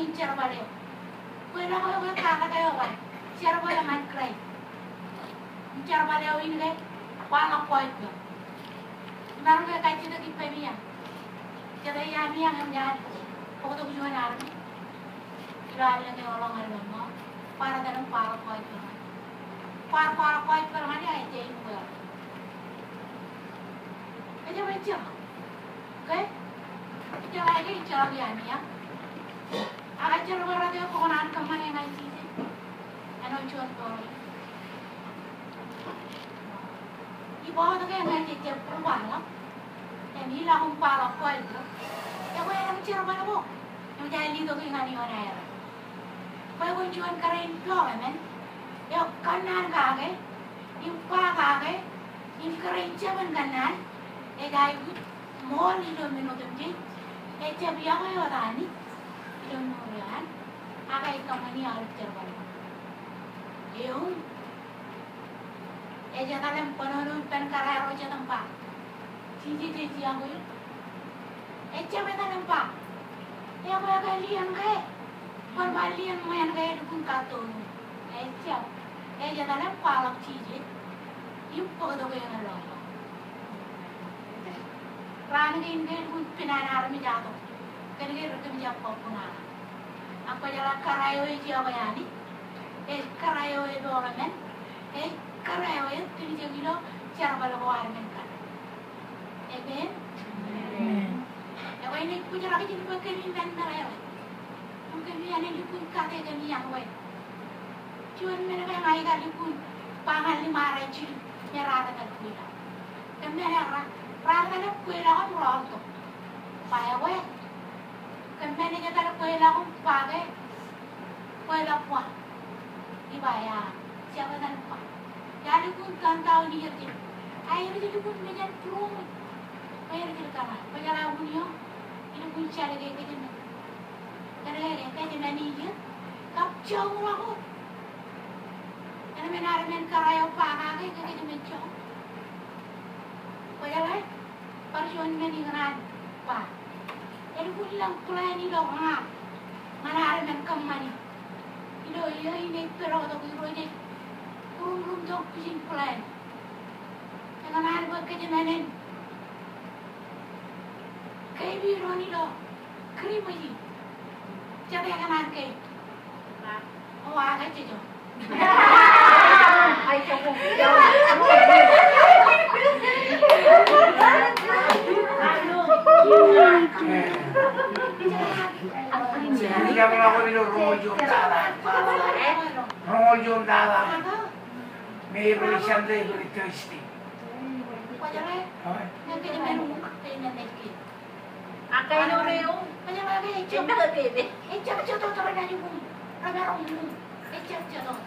incer balik. Kue lah kue kakak kayo kan. Incer balik man kray. Incer balik ini kan. Pala kue itu. Baru kue kaji tu kita biar. Jadi ya biar yang jahat. Kau tu kujuan army. Kira ada yang orang ada mana. Para dalam pala kue itu. Pala kue itu mana dia aja ibu. Aja macam. Okay? Jangan lagi incer biar ni ya. Ajar berada di konan kemana yang lain sih? Anu contoh. Ibu tu kan yang jadi perubahan lah. Yang ni lah umpala kau itu. Yang kau yang bicara mana bu? Yang jadi itu kan ni mana ya? Kau jual keren pula men. Yang kanan kage, impa kage, im keren jaman kanan. Gaya mall itu minum tu. Jadi apa yang orang ni? Kemudian, agai company harus terbalik. Yung, dalam penurun penkaraya roja tempat. Cici aku yun. Beta tempat. Aku agak lian kaya. Perbalian main kaya dukung katun. Dalam palak cici. Yung pagdo kaya nalong. Rani kaya dukung pinanar mi jatuh. Kaya rekam siapa pun ada. Apa jalan karayo itu apa ya ni? Karayo itu orang men. Karayo itu ni jadi lo cara balawar men kan. Ben. Ya kau ini punya lagi jadi pakai ni ben karayo. Mungkin dia ni pun kata kan yang kau. Cuman mana kau ngai kali pun pangan lima ratus merah tak kuila. Kemudian rata tak kuila kan roh tu. Payah kau. Kembali kita ada kue laku pakai kue lakuan dibayar siapa dan apa jadi pun kan tahu ni jadi air jadi pun menjadi pelum air jadi kalah penjala bunyo ini pun cari kayak gitu karena kayak gimana ni je kapcau aku karena menar men karayo pakai kayak gitu mencau penjala perjuangan ni kan apa jadi pulang pulang ini loh mana ada men kemana ini perlu tu ini kurung dok pusing pulang dengan ada bekerja mana kayak biru ni loh krim aja jadi akan ada oh agak je ay kamu Hindi ka mga ako nilurojong dalam. Rojong dalam. May evolution day electricity. Akay no reo. Kanya lagi ecap kete. Ecap jodoh tuh dari bum. Raga bum. Ecap jodoh.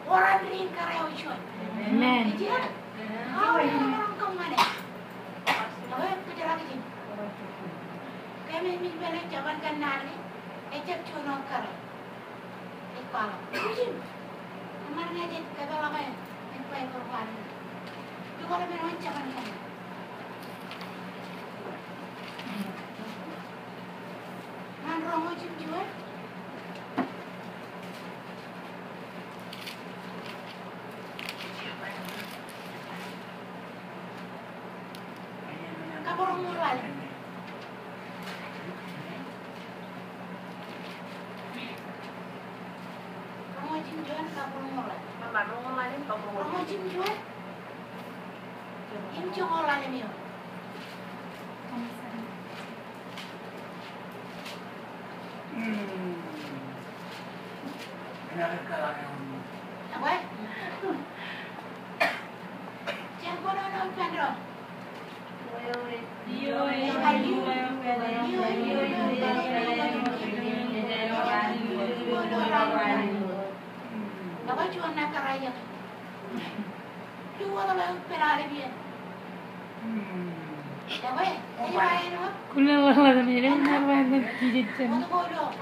Orang rin kareo cuy. Amen. Ejia. Orang kemana? Apa kerja lagi? Kami bela jaban kan nari. Ecap jodoh kare. Ekpala. Kucing. Amarnya jadi kata lama ya. Ekpai korban. Itu kalau memang jaban kan. Romo juga. Kapor mulai. Romo juga kapor mulai. Mà Romo mulai ni kapor mulai. Romo juga. Ini cuma mulai ni. Apa? Jangan kau nak pendron. Apa cuma nak kerja? Dua kalau pelari dia. Apa? Ini main apa? Kuna wala nila narwan kijitsan. Mau bodoh.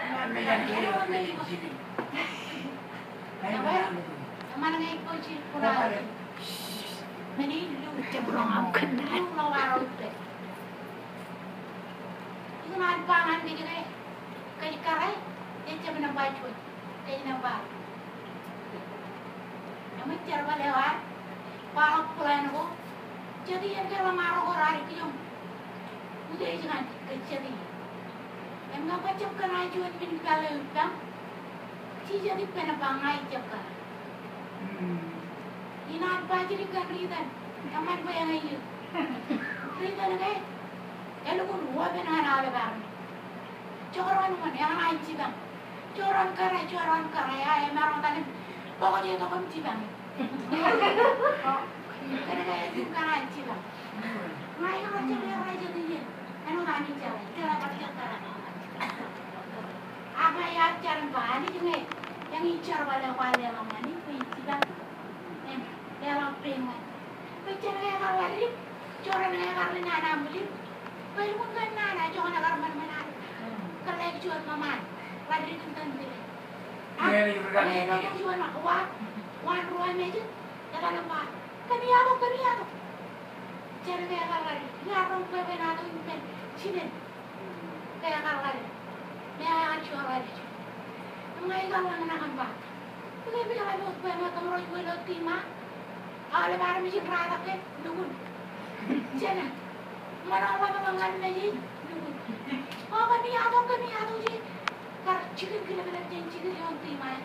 Mana ngai kunci kurang. Ini lu cebrong aku kena. Lu lawan itu. Itu nanti pangan di kiri. Kiri kiri. Di yang baju, kayak nambah. Yang cara lewat, balap pulang aku. Jadi yang kalau marah orang itu yang udah jangan kecil ini. Yang nggak macam kerajuan bin kalau utang, si jadi penabangai cakap. Inat baju di karidan, teman bayang ayu. Karidan kan, elu pun gua benar ada bang. Coran mana yang lain sih bang? Coran kara ya, emang tadi pokoknya itu kan sih bang. Karena itu kan lain sih bang. Ngai orang jadi raja dia, anu nani jalan, jalan berjalan. Apa ya cara bani juga, yang icar wala lamani, sih bang. Dalam pengen, bicara yang kali, coran yang kali nana beli, baru mungkin nana jangan agar mana. Kalau jual maman, lagi tentang beli. Kalau yang jual nak wan ruang meja, jangan lupa. Kami ada. Cara kayak kali, ngarung kue nado impen, cinen. Kayak kali, dia jual lagi. Mengai kalau nak apa? Kita bilang lagi kue macam roy kue lotima. Oleh para mesin rata ke, dukun. Cina, mana orang mengangan mesin, dukun. Oh kami ada sih. Kar chicken kita chicken yang terima.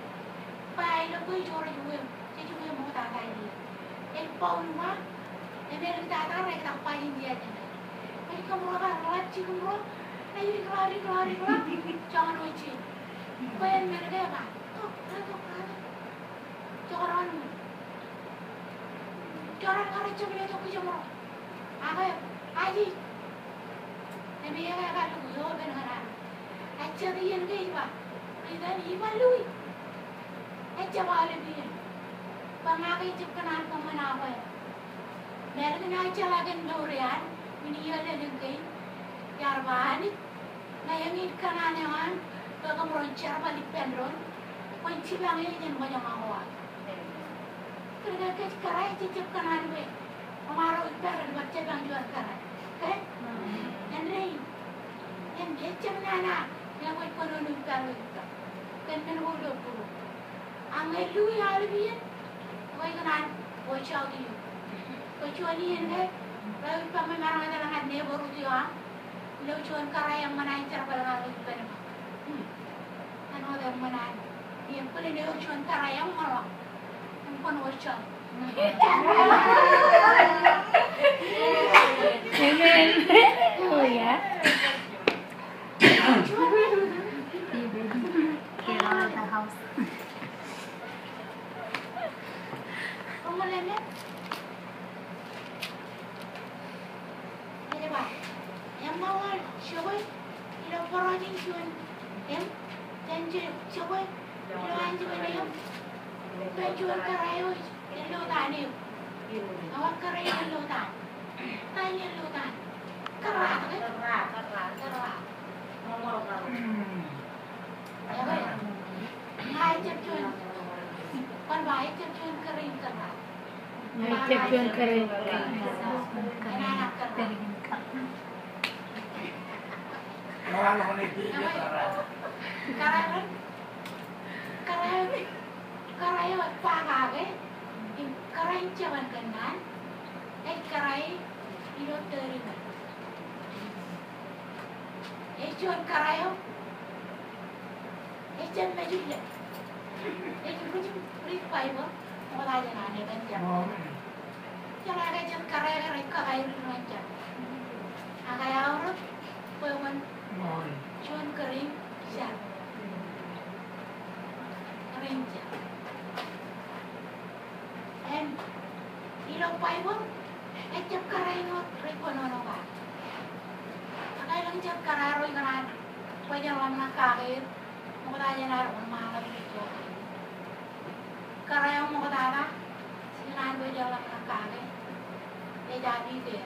Pai lo kue jual juga, jadi juga mau tak ini. Paul mah, mereka tak tahu mereka tak pakai dia aja. Mereka murah kan, chicken roll, lagi kelari, jangan lucu. Kue mereka apa? Tuh. Jangan Jangan kare cemil itu kejemur. Apa ya? Aji. Nabi ya kalau yo benar. Aja dia ni iba. Ida ni iba lui. Aja wale dia. Bangakai cipkan apa mana apa ya? Mereka nak lagi nurian. Ini ya le lagi. Yar bani. Na yang ikan anehan. Kalau meroncar balik pendron. Kunci bangai jangan banyak awak. Kerja karai cicip kanan we, amaru ibaran baca bang jual karai, kan? Yang cicip nana, yang we kono ibaran itu, kan menurut puru. Angai lu ya lebih, we kanan, we cau dia, we cau ni yang lalu pakai marang ada langan ne baru dia, lalu cau karai yang mana yang cara balang lalu ibaran, kan ada mana, yang boleh ne cau karai yang mana. Pun workshop. Amen. Oh ya. Get out of the house. Kamu lihat? Ini pak, yang mau siapa? Ini orang yang siapa? Yang janji siapa? Ini anjing ini. Jual karayo, lutan ni. Awak karayo lutan. Tanya lutan. Kerat kan? Kerat. Ngomong kalau. Ya kan? Hai cepcun. Kan baik cepcun kering kerat. Cepcun kering. Anak kerat. Orang ni dia Karayo. Karayo pagage. Karayo jaman kanan. Karayo ilo terima. Jual karayo. Jangan maju dia. Kucing beri fiber. Mau aja nane kan jam. Jangan ada jam karayo lancar. Agak orang pewan. Jual kering jam. Kering jam. Ilo fiber. Jam karayo rekonono ba. Lang jam karayo kanan. Pwede lang nakakit. Mukha niya na rin mga dito. Karayo mo kata sinan pwede lang nakakit. Jadi dia.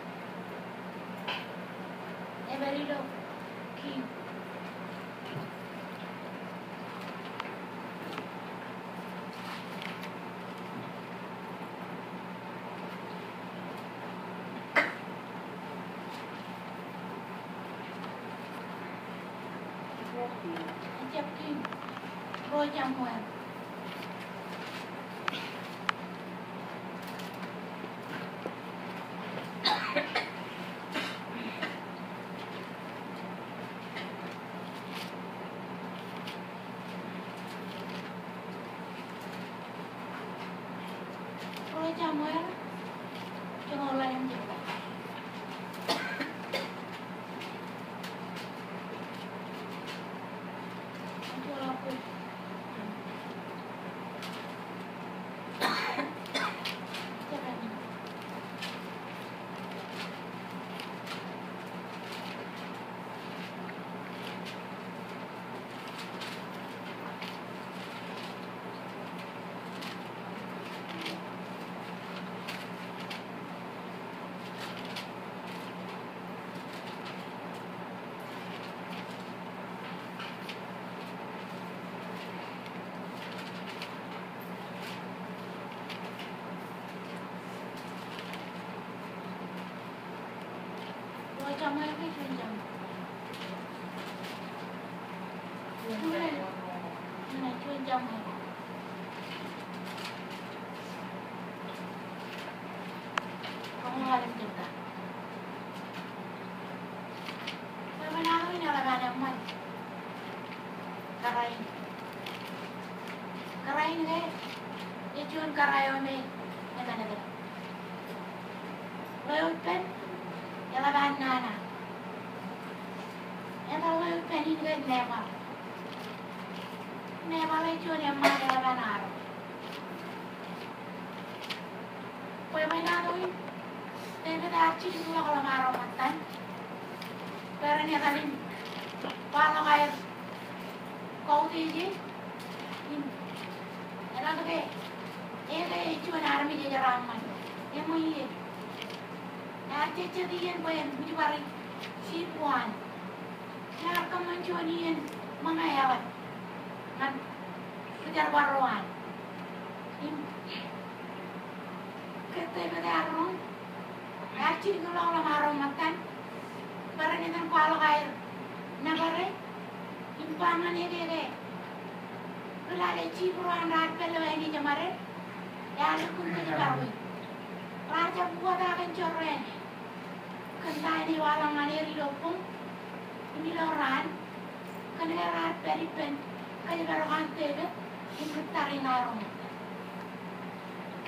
Beri lo king. Ajab king. Roja muer. Roja muer. Jangan ulang yang juga. Jam apa itu jam? Mana itu jam apa? Kamu halim juga. Bagaimana aku ini ala mana mat? Karain. Karain ke? Itu karayo me. Mana ada? Lalu pen. Yala ban nana. Yala lalu penin ke nema. Nema le cuci nema yala ban aro. Kue mana tu ini? Tapi dah aci dulu kalau maro matan. Karena kali kalau kayak kau tinggi, yala tu ke? Ini cuci army je jaraman. Yang mau ini. Jadi bayan mencari sipuan, nak kemancuanian mengayawat, kan kejar baruan. Kita berdarung, acil kalau marom makan, barang yang kalau air, nabare, impangan ini, kalau ada cipuan rat pelawan ini jemare, ya ada pun kejar baru. Raja buat akan coren. Kentai di walang maniri lopung, ini loran, kena rat peripen, kaya barokan tebe, ini tarin arong.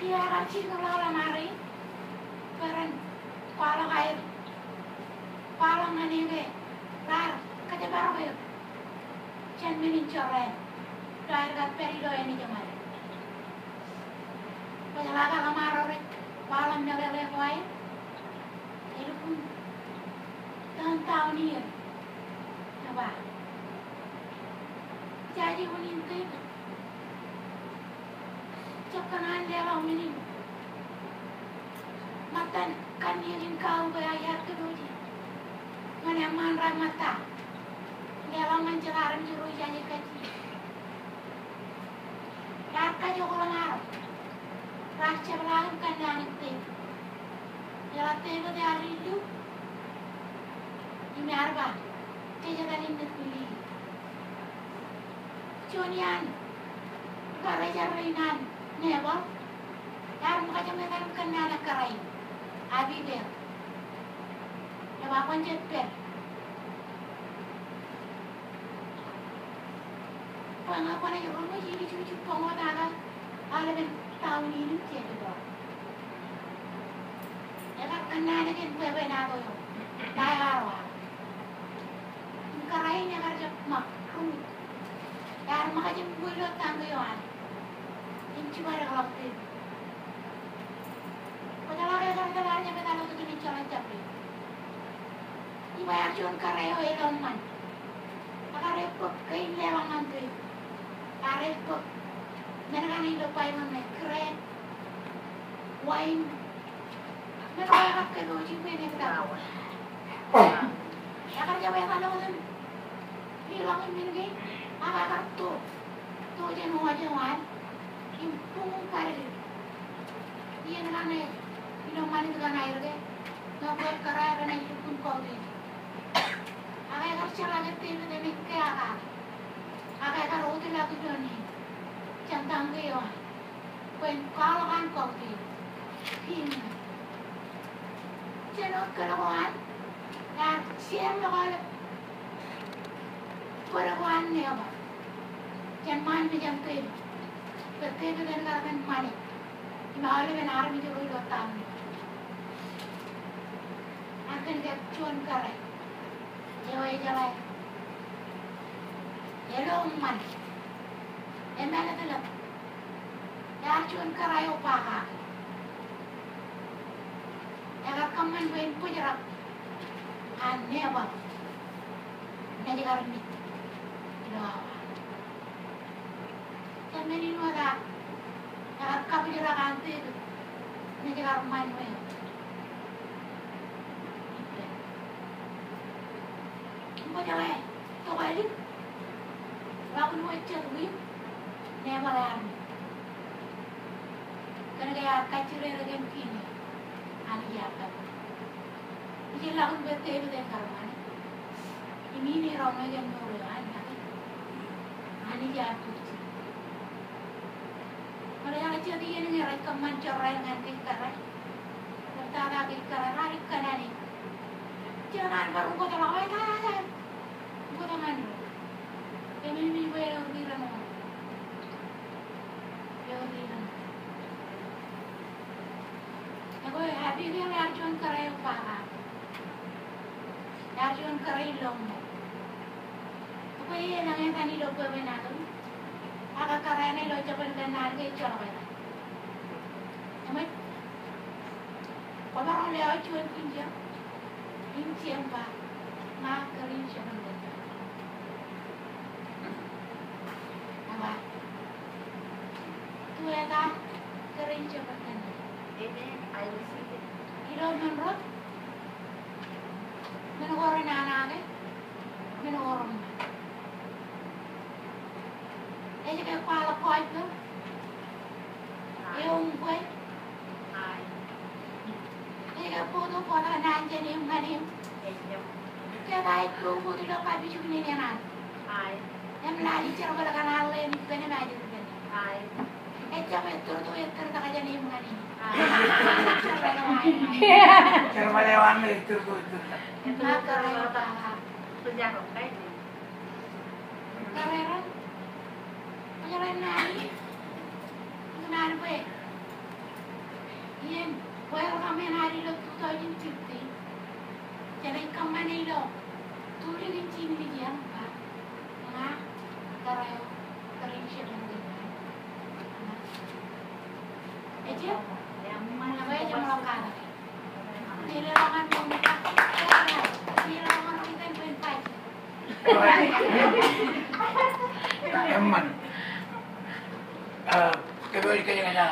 Kia raci kalau lamari, keren, kalau air, kalau maniri, rar, kaya barokan, jangan menincoren, doair rat perido ini jemar. Kaya laga lamarore, walang nyalele kuai. Itu pun tahun ni, apa? Jadi menintai, cakaran dia orang ini, matan kan yang kau bayar keruji, mana manra mata, dia orang mencelaran juru jadi kaji, harga jauh lemar, raja belakang kan yang itu. Jala tebe de arilu ini arba teja dalin de kuli chonian kare jarrinan nebo yar muka jame kan kanana karai abi be ya ba kon jetpe panga kona yo mo yini chuchu pongo daga ala ben tauni ni tebe do Kena ada kan bebe nato yo, dai harwa. Karai ni kerja makrum. Yar makanya bulo tanggo yo an. Inci bara kalakti. Padahal kerja kerjanya betul tu kini jalan capri. Ibayar jon karai yo elon man. Karai pok kain lewangan tu. Karai pok. Mereka ni lupa yang keren. Wine. Mereka ke doji punya kita. Ya kerja banyak kalau tu hilangin mingi, apa kartu, tu jenuh aja wan, impung kari. Dia nak ni, minum mandi dengan air ke, nak buat kerai dengan itu pun kau tu. Agai kerja lagi tu ni ke apa? Agai kalau tu lagi tu ni. tangga yo. Kuen kalau kan kau ti. Pin. Jangan kelakuan. Nah, siapa kalau kelakuan ni apa? Jangan main macam tu. Berarti tu kan kalau kan mani. Imalah benar macam tu lo tahu. Akan dia cuan karai. Jawai jawai. Yellow man. Emang ada tu. Ya cuan karai opah. Ya kaman buat pujarap. Aneh apa? Nanti kalau ni. Loh. Jangan ni nuara. Ya kau pujarap anti. Nanti kalau main main. Pujarap. Kau balik. Lagu nu ecet wih. Nemalan. Karena kayak kacir lagi begini. Ani apa? Jadi lagu betul betul karuan. Ini ni orang yang nuru ani jatuh. Mereka jadi ini mereka mencari nanti karai. Tentara kita lari kanan. Jangan baru kau terlalu banyak. Kau tangan. Ini boleh bilang. Bilang. Aku happy dia arjun karai upah. Arjun karai lomba. Aku ini nangai tani lomba benar. Agak karai ni lo cepat benar ke cakap benar. Namai. Kalau orang lewat cuan pinjam, pinjam apa? Mak kerin cuman benar. Apa? Tu ada kerin cuman benar. Ini air sih. Ilo menurut orang anak orang jadi kepala kau itu yang kau Air. jadi foto nanti ni mungkin kita itu foto lo kapi cuma ni kan Air. yang lari cara kalau kenal ni bukan ni aja tu kan Air. jam itu tak aja ni mungkin Cara lewat itu. Itu kalau kerja rokai. Karena penyalaan nari, nari apa? Ian, kalau kami nari lo tu tahu jadi cuti, jadi kamu ni lo, tu lagi cini dia apa? Nah, karena kering siapa ni? Eja, apa aja melakukan? Tidak akan membuka, tidak akan kita berpai. Eman. Kedua ikan yang ada.